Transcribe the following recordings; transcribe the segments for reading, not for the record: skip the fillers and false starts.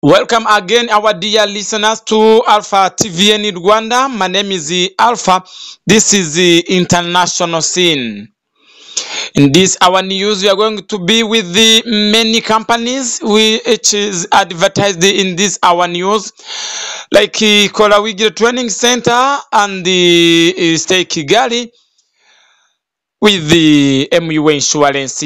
Welcome again, our dear listeners, to Alpha TVN in Rwanda. My name is Alpha. This is the international scene. In this our news, we are going to be with the many companies which is advertised in this our news, like Kolawigi Training Center and the Stay Kigali with the MU Insurance.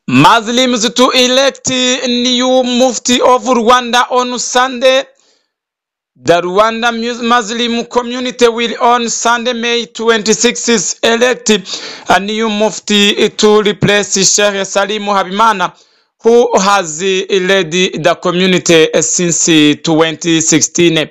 Muslims to elect new Mufti of Rwanda on Sunday. The Rwanda Muslim community will on Sunday, May 26th, elect a new Mufti to replace Sheikh Salim Habimana, who has led the community since 2016.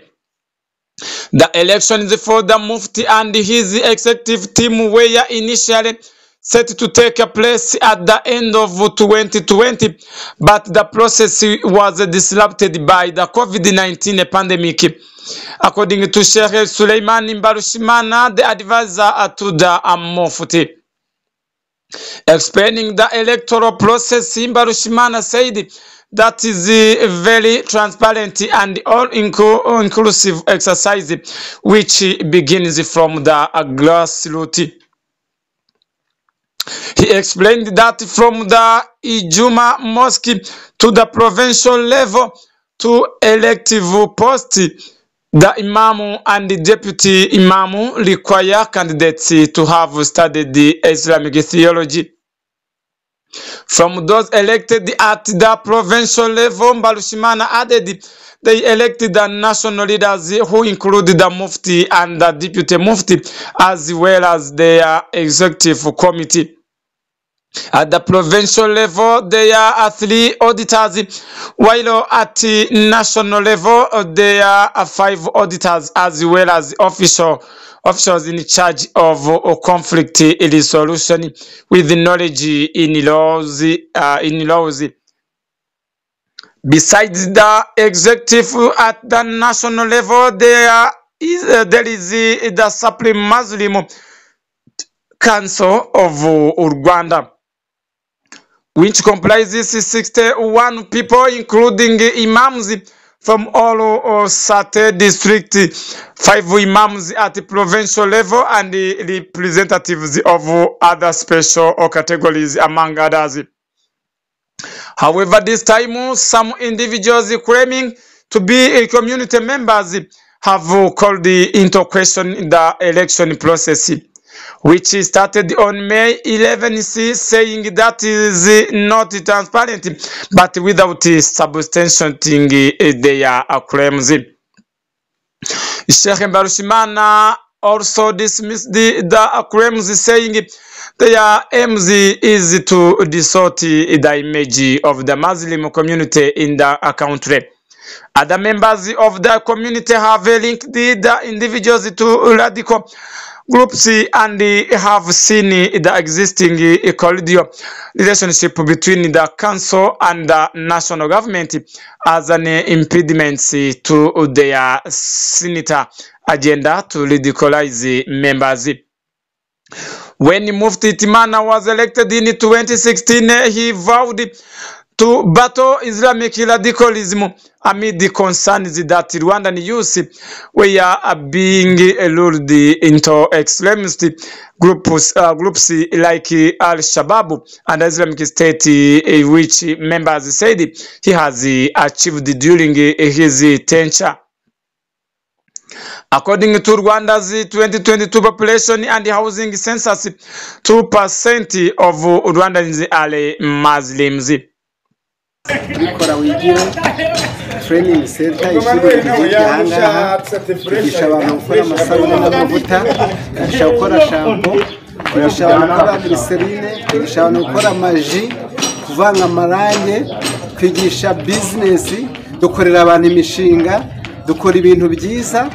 The election is for the Mufti and his executive team were initially set to take place at the end of 2020, but the process was disrupted by the COVID-19 pandemic. According to Sheikh Suleiman Mbarushimana, the advisor to the Mufti, explaining the electoral process, Mbarushimana said that is a very transparent and all-inclusive exercise which begins from the grassroots. He explained that from the Ijuma Mosque to the provincial level to elective posts, the Imam and the Deputy Imam require candidates to have studied the Islamic theology. From those elected at the provincial level, Mbarushimana added they elected the national leaders who include the Mufti and the Deputy Mufti as well as their executive committee. At the provincial level, there are 3 auditors, while at the national level, there are 5 auditors as well as officials in charge of conflict resolution with knowledge in laws. Besides the executive at the national level, there is the Supreme Muslim Council of Rwanda, which comprises 61 people, including imams from all Sate district, 5 imams at the provincial level, and the representatives of other special categories, among others. However, this time, some individuals claiming to be community members have called into question the election process, which started on May 11th, saying that is not transparent, but without substantiating their claims. Sheikh Mbarushimana also dismissed the claims, saying their aim is to distort the image of the Muslim community in the country. Other members of the community have linked the individuals to radical groups and have seen the existing cordial relationship between the council and the national government as an impediment to their senator agenda to radicalize members. When Mufti Timana was elected in 2016, he vowed to battle Islamic radicalism amid the concerns that Rwandan youth were being lured into extremist groups like Al-Shabaab and Islamic State, which members said he has achieved during his tenure. According to Rwanda's 2022 population and housing census, 2% of Rwandans are Muslims. Kolawigi Training Center ishuri ry'Igihanga kwigisha abantu gukora amasabune n'amavuta, kwigisha gukora shampoo, kwigisha abantu gukora glycerine, kwigisha abantu gukora amaji, kuvanga amarange, kwigisha business, dukorera abantu imishinga, dukora ibintu byiza,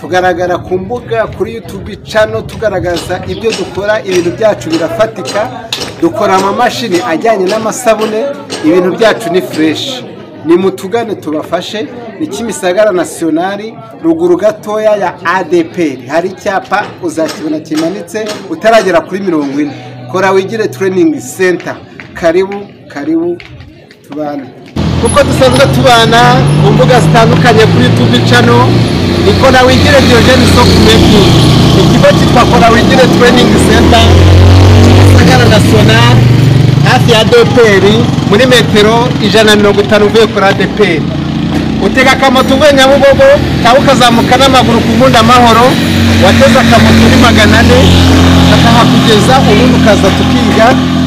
tugaragara ku mbuga kuri YouTube channel tugaragaza ibyo dukora, ibintu byacu birafatika, dukora amamashini ajyanye n'amasabune, ibintu byacu ni fresh. Ni mutugane tubafashe, ni Kimisagara Nationali ruguru gatoya ya ADPR, hari icyapa uzakibona kimanitse utaragera kuri 40. Kolawigi Training Center, karibu tubane. kuko dusanzwe tubana ku mbuga zitandukanye kuri YouTube channel Kora Wigire Diogene Sokumeki ikigo cyitwa Kora Wigire Training Center Gisagara National hafi ya DPR muri metero 150 uvuye kuri DPR utega akamoto uvuye Nyabugogo cyangwa ukazamuka n'amaguru ku Munda Mahoro wateza akamoto muri 400 akahakugeza ubundi ukaza tukiga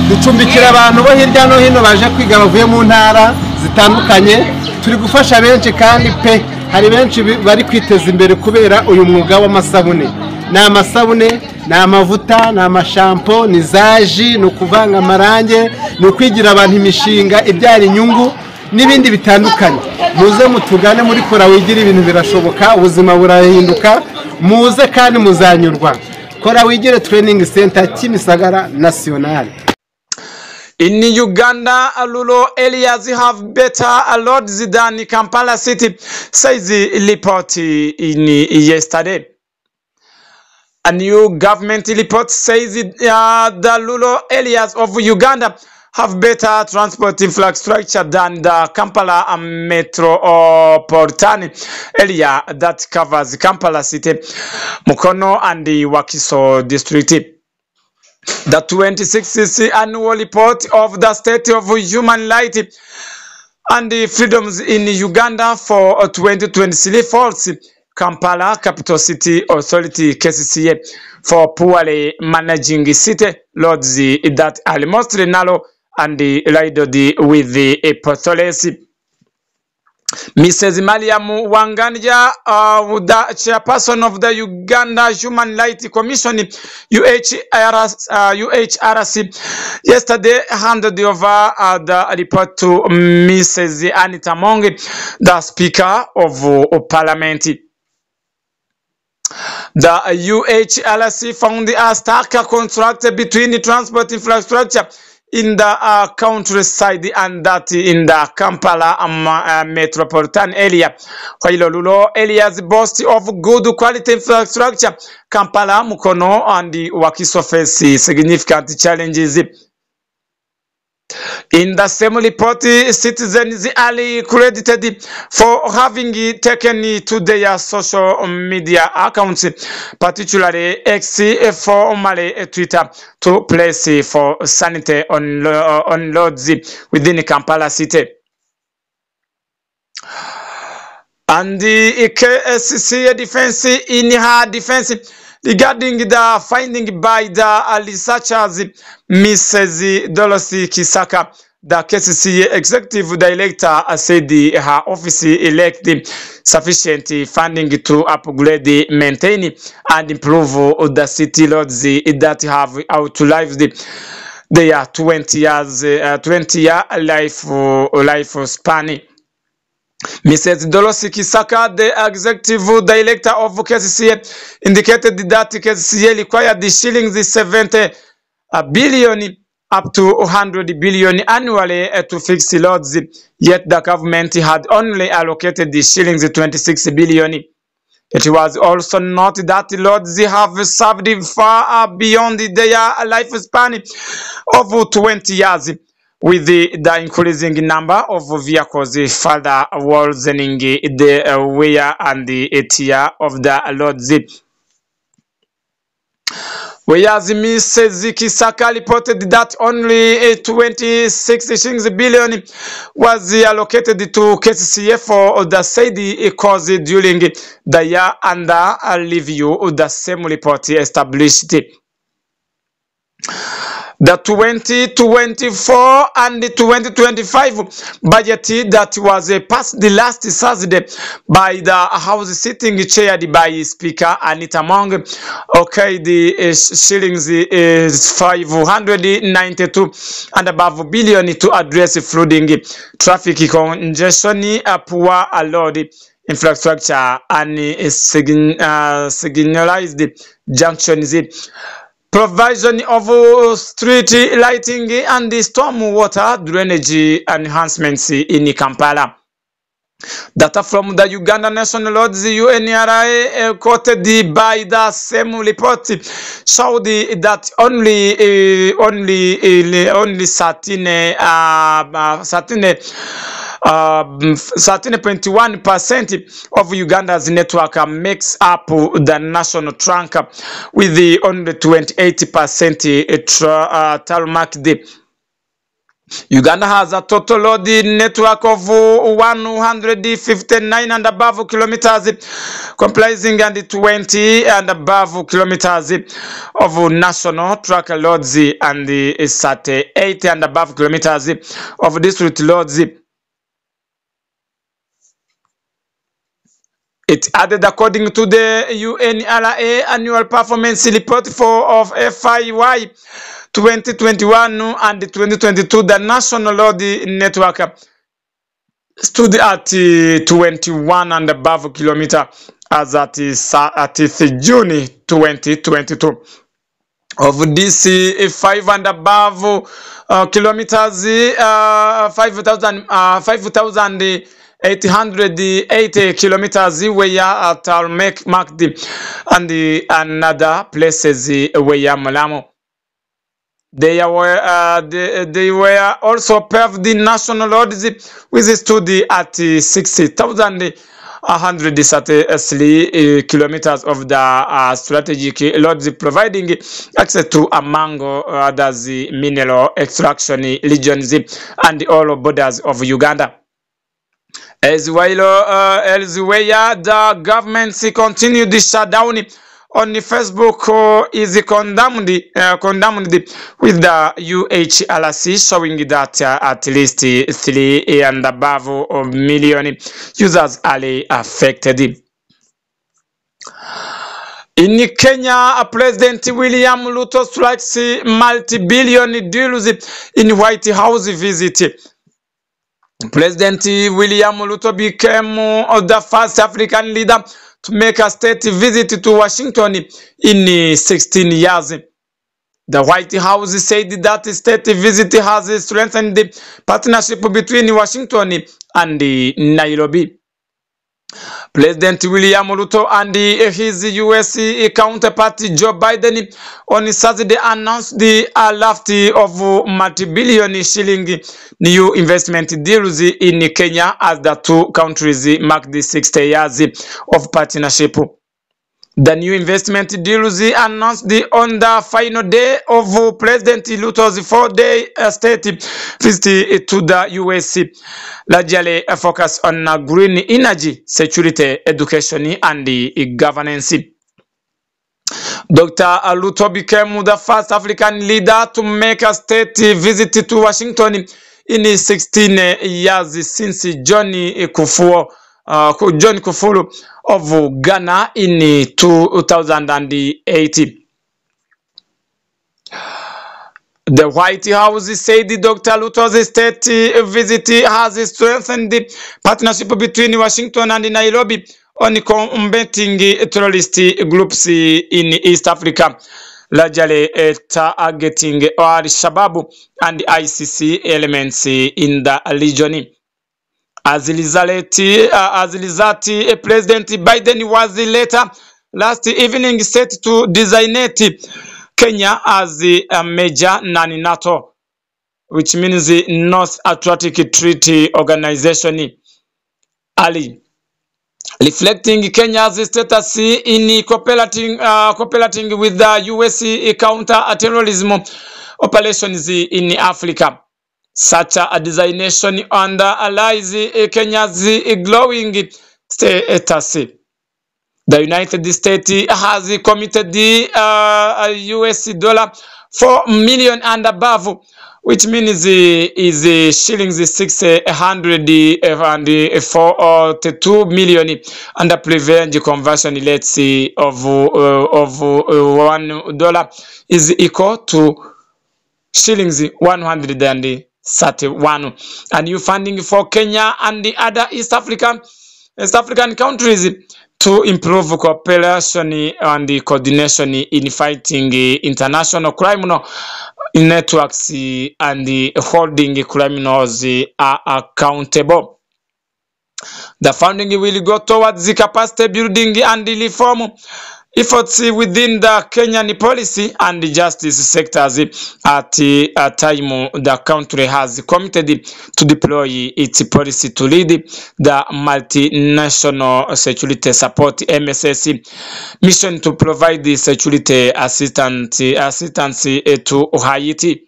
ducumbikira abantu bo hirya no hino baje kwiga bavuye mu ntara zitandukanye turi gufasha benshi kandi pe hari benshi bari kwiteza imbere kubera uyu mwuga w'amasabune na amasabune na amavuta na amashampo ni zaji no kuvanga amarange no kwigira abantu imishinga ibyara inyungu n'ibindi bitandukanye muze mutugane muri Kora Wigire ibintu birashoboka ubuzima burahinduka muze kandi muzanyurwa Kora Wigire Training Center Kimisagara National. In Uganda, Lulo areas have better roads than Kampala City, says the report in yesterday. A new government report says the Lulo areas of Uganda have better transport infrastructure than the Kampala metropolitan area that covers Kampala City, Mukono and the Wakiso district. The 26th annual report of the State of Human Rights and the Freedoms in Uganda for 2023 falls Kampala Capital City Authority KCCA for poorly managing city roads that are mostly narrow and riddled with the potholes. Mrs. Mariam Wanganja, the chairperson of the Uganda Human Rights Commission, UHRC, yesterday handed over the report to Mrs. Anita Mong, the Speaker of Parliament. The UHRC found a stark contrast between the transport infrastructure in the countryside and that in the Kampala metropolitan area. While rural areas boast of good quality infrastructure, Kampala, Mukono and the Wakiso face significant challenges. In the same report, citizens are credited for having taken to their social media accounts, particularly X, formerly Twitter, to place for sanitary on roads within Kampala City. And the KCCA defense in her defense regarding the finding by the researchers, Mrs. Dorothy Kisaka, the KCCA executive director, said her office elected sufficient funding to upgrade, maintain, and improve the city roads that have outlived their 20-year lifespan. Mrs. Dorothy Kisaka, the executive director of KCCA, indicated that KCCA required the shillings 70 billion up to 100 billion annually to fix roads, yet the government had only allocated the shillings 26 billion. It was also noted that roads have served far beyond their lifespan of 20 years. With the increasing number of vehicles further worsening the wear and the tear of the roads. Whereas Mrs. Kisaka reported that only 26 billion was allocated to KCCA for the said cause during the year under review, the same report established. The 2024 and the 2025 budget that was passed the last Thursday by the House sitting chaired by Speaker Anita Mong, okay, the shillings is 592 and above billion to address flooding, traffic congestion, poor road infrastructure, and signalized junctions, provision of street lighting and storm water drainage enhancements in Kampala. Data from the Uganda National Roads UNRA quoted by the same report showed that only 13 13.1% of Uganda's network makes up the national trunk, with the only 28% tarmac. Uganda has a total road network of 159 and above kilometers, comprising and 20 and above kilometers of national track roads and 38 and above kilometers of district roads. It added, according to the UNRA annual performance report of FYY 2021 and 2022, the national road network stood at 21 and above kilometers as at June 2022. Of this 5 and above kilometers, 5,880 kilometers were tarmac marked, and another places were Malamo. They were also paved the national roads, which stood at 6,133 kilometers of the strategic roads, providing access to, among others, mineral extraction regions and all borders of Uganda. Elsewhere, the government continued the shutdown on Facebook is condemned with the UHRC, showing that at least 3 and above million users are affected. In Kenya, President William Ruto strikes multi-billion deals in White House visit. President William Ruto became the first African leader to make a state visit to Washington in 16 years. The White House said that the state visit has strengthened the partnership between Washington and Nairobi. President William Ruto and his U.S. counterpart Joe Biden on Saturday announced the raft of multi-billion shilling new investment deals in Kenya as the two countries mark the 60 years of partnership. The new investment deals announced on the final day of President Ruto's 4-day state visit to the U.S. largely focus on green energy, security, education, and governance. Dr. Ruto became the first African leader to make a state visit to Washington in 16 years since John Kufuru of Ghana in 2008. The White House said Dr. Ruto's state visit has strengthened the partnership between Washington and Nairobi on combating terrorist groups in East Africa, largely targeting Al-Shabaab and ICC elements in the region. As a result, President Biden was later last evening set to designate Kenya as a major non-NATO, which means the North Atlantic Treaty Organization, Ali, reflecting Kenya's status in cooperating with the U.S. counter-terrorism operations in Africa. Such a designation underlies Kenya's growing status. The United States has committed the $4 million and above, which means is shillings 642 million, and the preferred conversion rate of $1 is equal to shillings 131. And new funding for Kenya and the other East African countries to improve cooperation and coordination in fighting international criminal networks and holding criminals are accountable. The funding will go towards the capacity building and reform efforts within the Kenyan policy and justice sectors at a time the country has committed to deploy its policy to lead the multinational security support MSS mission to provide the security assistance to Haiti.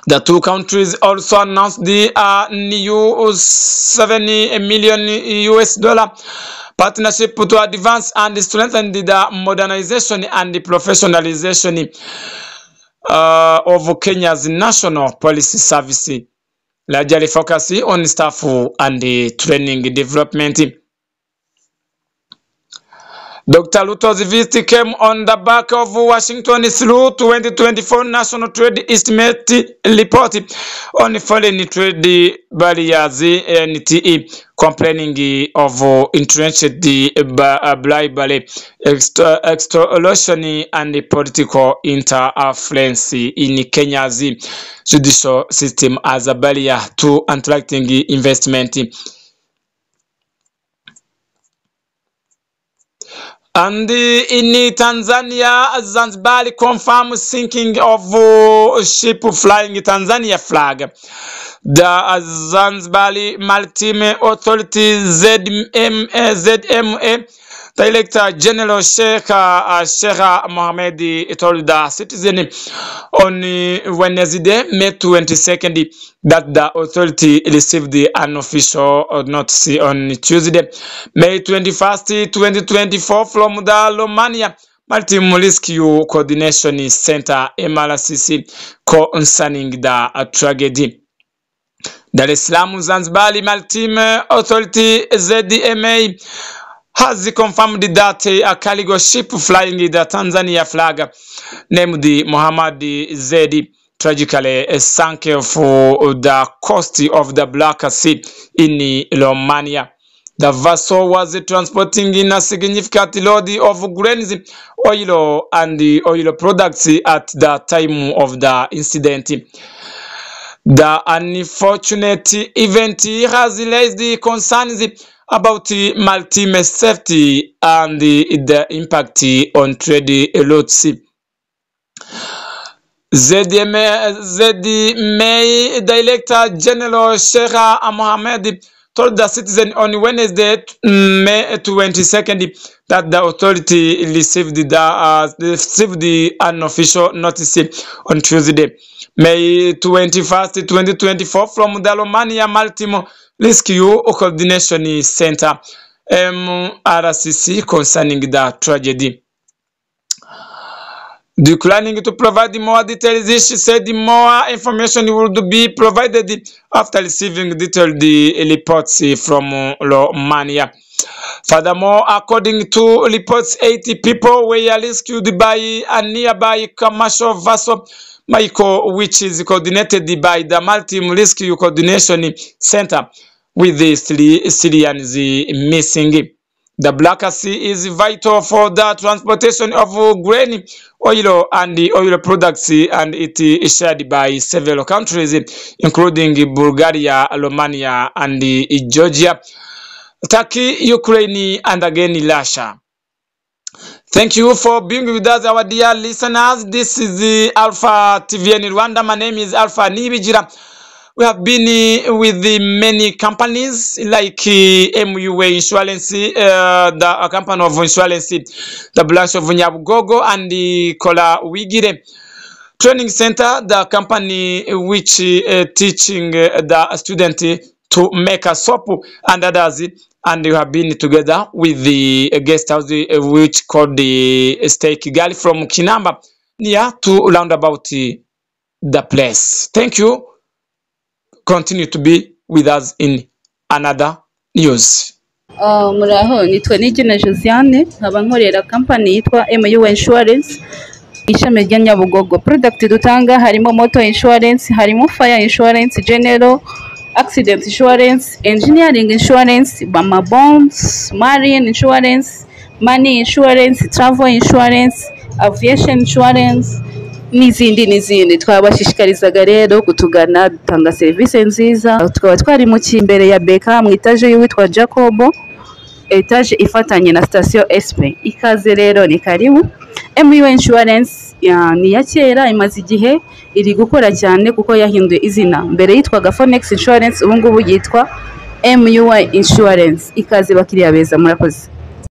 The two countries also announced the new $70 million partnership to advance and strengthen the modernization and the professionalization of Kenya's national police service, largely focusing on staff and the training development. Dr. Ruto's visit came on the back of Washington's 2024 National Trade Estimate report on foreign trade barriers, NTE, complaining of entrenched bribery, extortion, and political interference in Kenya's judicial system as a barrier to attracting investment. And in Tanzania, Zanzibar confirmed sinking of ship flying Tanzania flag. The Zanzibar Maritime Authority ZMA Director General Sheikh Mohammed told the citizen on Wednesday, May 22nd, that the authority received the unofficial notice on Tuesday, May 21st, 2024, from the Romania Maritime Rescue Coordination Center (MRCC) concerning the tragedy. Dar es Salaam Zanzibar Maritime Authority ZMA has confirmed that a cargo ship flying the Tanzania flag named Muhammad Zedi tragically sank for the coast of the Black Sea in Romania. The vessel was transporting in a significant load of grains, oil, and oil products at the time of the incident. The unfortunate event has raised concerns about maritime safety and the impact on trade routes. ZMA Director General Sheikh Mohammed told the citizen on Wednesday, May 22nd, that the authority received the unofficial notice on Tuesday, May 21st, 2024, from the Romania Maritime Rescue Coordination Center (MRCC) concerning the tragedy. Declining to provide more details, she said more information would be provided after receiving detailed reports from Romania. Furthermore, according to reports, 80 people were rescued by a nearby commercial vessel, Michael, which is coordinated by the Maritime Rescue Coordination Center, with the 3 Syrians missing. The Black Sea is vital for the transportation of grain, oil, and oil products, and it is shared by several countries, including Bulgaria, Romania, and Georgia, Turkey, Ukraine, and again Russia. Thank you for being with us, our dear listeners. This is the Alpha TV in Rwanda. My name is Alpha Nibigira. We have been with the many companies like MUA Insurance, the company of insurance, the branch of Nyabugogo, and the Kola Wigire Training Center, the company which teaching the student to make a soap and others. And we have been together with the guest house which called the Stay Kigali from Kinamba, near to roundabout the place. Thank you. Continue to be with us in another news. Muraho, nitwa Nigena Josiane, nkaba nkorera company yitwa MUA Insurance, ishami rya Nyabugogo. Product dutanga harimo motor insurance, harimo fire insurance, general accident insurance, engineering insurance, mama bonds, marine insurance, money insurance, travel insurance, aviation insurance, n'izindi. Twabashishikarizaga rero kutugana, dutanga service nziza. Tukaba twari mu kimbere ya Beka mu itaje y'uwitwa Jacobo, etage ifatanye na station SP. Ikaze rero ni karibu. MU Insurance ni ya kera imaze igihe iri gukora cyane kuko yahinduye izina. Mbere yitwaga Phoenix Insurance, ubu ngubu yitwa MUI Insurance. Ikaze bakiriya beza, murakoze.